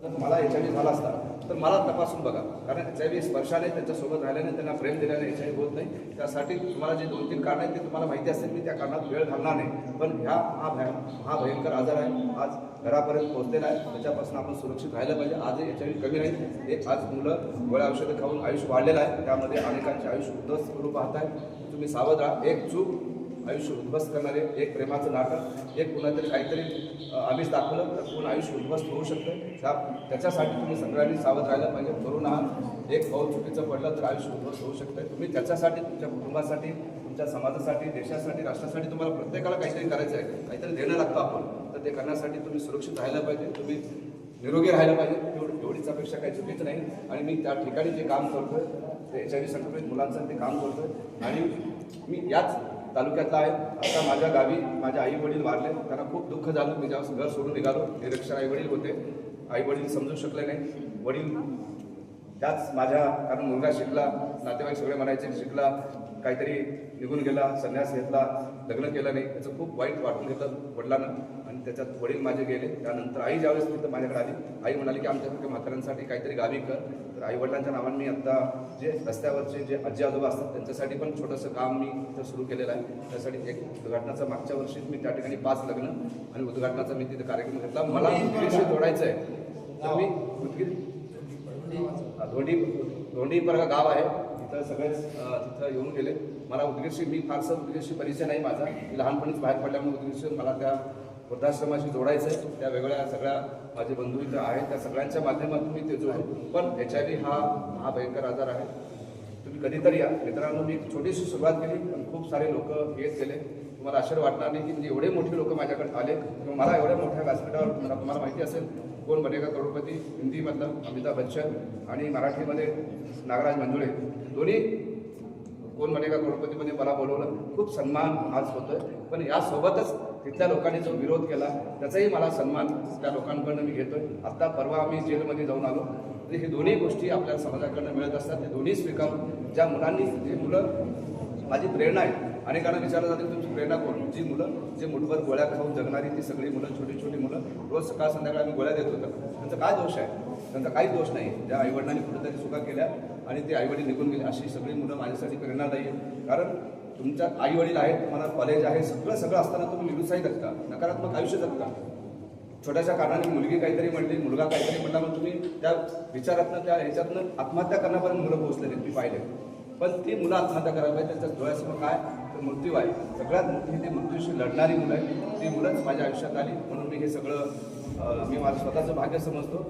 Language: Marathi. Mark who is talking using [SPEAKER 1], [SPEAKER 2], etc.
[SPEAKER 1] जर मला HIV झाला असता तर मला तपासून बघा, कारण HIV स्पर्शाने त्यांच्यासोबत राहिल्याने त्यांना प्रेम दिल्याने HIV होत नाही. त्यासाठी तुम्हाला जे 2-3 कारण आहेत ते तुम्हाला माहिती असतील, मी त्या कारणात वेळ घालणार नाही. पण हा भयंकर आजार आहे, आज घरापर्यंत पोहोचलेला आहे. त्याच्यापासून आपण सुरक्षित राहिलं पाहिजे. आजही HIV कमी नाही. एक आज मुलं गोळ्या औषधं खाऊन आयुष्य वाढलेलं आहे, त्यामध्ये अनेकांचे आयुष्य उद्ध्वस्त करू पाहताय. तुम्ही सावध राहा. एक चूक आयुष्य उद्ध्वस्त करणारे, एक प्रेमाचं नाटक, एक कुणातरी काहीतरी आमिष दाखवलं तर पूर्ण आयुष्य उद्ध्वस्त होऊ शकतं. त्याच्यासाठी तुम्ही सगळ्यांनी सावध राहायला पाहिजे. तरुण आहात, एक पाऊल चुकीचं पडलं तर आयुष्य उद्ध्वस्त होऊ शकतं. तुम्ही त्याच्यासाठी, तुमच्या कुटुंबासाठी, तुमच्या समाजासाठी, देशासाठी, राष्ट्रासाठी तुम्हाला प्रत्येकाला काहीतरी करायचं आहे, काहीतरी देणं लागतं आपण, तर ते करण्यासाठी तुम्ही सुरक्षित राहायला पाहिजे, तुम्ही निरोगी राहायला पाहिजे. एवढीच अपेक्षा काही चुकीचं नाही. आणि मी त्या ठिकाणी जे काम करतोय ते HIV संक्रमित मुलांसाठी काम करतोय आणि मी याच तालुक्यातला आहे. आता माझ्या गावी माझे आई वडील वारले, त्यांना खूप दुःख झालं. मी जेव्हा घर सोडून निघालो, निरक्षर आई वडील होते. आई वडील समजू शकले नाही. वडील त्याच माझ्या, कारण मुलगा शिकला, नातेवाईक सगळे म्हणायचे शिकला, काहीतरी निघून गेला, संन्यास घेतला, लग्न केलं नाही, त्याचं खूप वाईट वाटून घेतलं वडिलांना. आणि त्याच्यात वडील माझे गेले. त्यानंतर आई ज्यावेळेस तिथं माझ्याकडे आली, आई म्हणाली की आमच्यासारख्या म्हाताऱ्यांसाठी काहीतरी गावी कर. तर आई वडिलांच्या नावाने मी आत्ता जे रस्त्यावरचे जे आजी आजोबा असतात त्यांच्यासाठी पण छोटंसं काम मी इथं सुरू केलेलं आहे. त्यासाठी एक उद्घाटनाचा मागच्या वर्षीच मी त्या ठिकाणी 5 लग्न आणि उद्घाटनाचा मी तिथे कार्यक्रम घेतला. मला उदगीरशी जोडायचं आहे, तर मी धोंडीपरगा गाव आहे, तिथं सगळेच तिथं येऊन गेले. मला उदगीरशी, मी फारसं उदगीरशी परिचय नाही माझा, मी लहानपणीच बाहेर पडल्यामुळे उदगीरशी मला त्या वृद्धाश्रमाशी जोडायचं आहे. त्या वेगळ्या सगळ्या माझे बंधू इथं आहेत, त्या सगळ्यांच्या माध्यमातून मी ते जोडू. पण HIV हा भयंकर आजार आहे. तुम्ही कधीतरी या मित्रांनो. मी छोटीशी सुरुवात केली, पण खूप सारे लोक येत गेले. तुम्हाला आश्चर्य वाटणार नाही की म्हणजे एवढे मोठे लोक माझ्याकडे आले किंवा मला एवढ्या मोठ्या व्यासपीठावर, तुम्हाला माहिती असेल कोण बनेगा करोडपती, हिंदीमधलं अमिताभ बच्चन आणि मराठीमध्ये नागराज मंजुळे, दोन्ही कोण बनेगा करोडपतीमध्ये मला बोलवलं. खूप सन्मान आज होतोय. पण यासोबतच तिथल्या लोकांनी जो विरोध केला त्याचाही मला सन्मान त्या लोकांकडून मी घेतोय. आत्ता परवा आम्ही जेलमध्ये जाऊन आलो. तर हे दोन्ही गोष्टी आपल्या समाजाकडनं मिळत असतात. ते दोन्ही स्वीकारून ज्या मुलांनी, जे मुलं माझी प्रेरणा आहे, अनेकांना विचारलं जाते तुमची प्रेरणा कोण? जी मुलं जे मुठभर गोळ्या खाऊन जगणारी ती सगळी मुलं, छोटी छोटी मुलं, रोज सकाळ संध्याकाळ आम्ही गोळ्या देत होतो. त्यांचा काय दोष आहे? त्यांचा काहीच दोष नाही. त्या आईवडिलांनी कुठेतरी चुका केल्या आणि ते आईवडील निघून गेले. अशी सगळी मुलं माझ्यासाठी प्रेरणादायी आहे. कारण तुमच्या आईवडील आहेत, तुम्हाला कॉलेज आहे, सगळं असताना तुम्ही निरुत्साही जगता, नकारात्मक आयुष्य जगता. छोट्याशा कारणाने मुलगी काहीतरी म्हणली, मुलगा काहीतरी म्हणला, मग तुम्ही त्या विचारातनं, त्या ह्याच्यातनं आत्महत्या करण्यापर्यंत मुलं पोहोचलेली मी पाहिले. पण ती मुलं आत्महत्या करायला पाहिजे. त्यांच्या डोळ्यासमोर काय तर मृत्यू आहे. सगळ्यात मोठी ती मृत्यूशी लढणारी मुलं आहे. ती मुलंच माझ्या आयुष्यात आली. म्हणून मी हे सगळं मी माझं स्वतःचं भाग्य समजतो.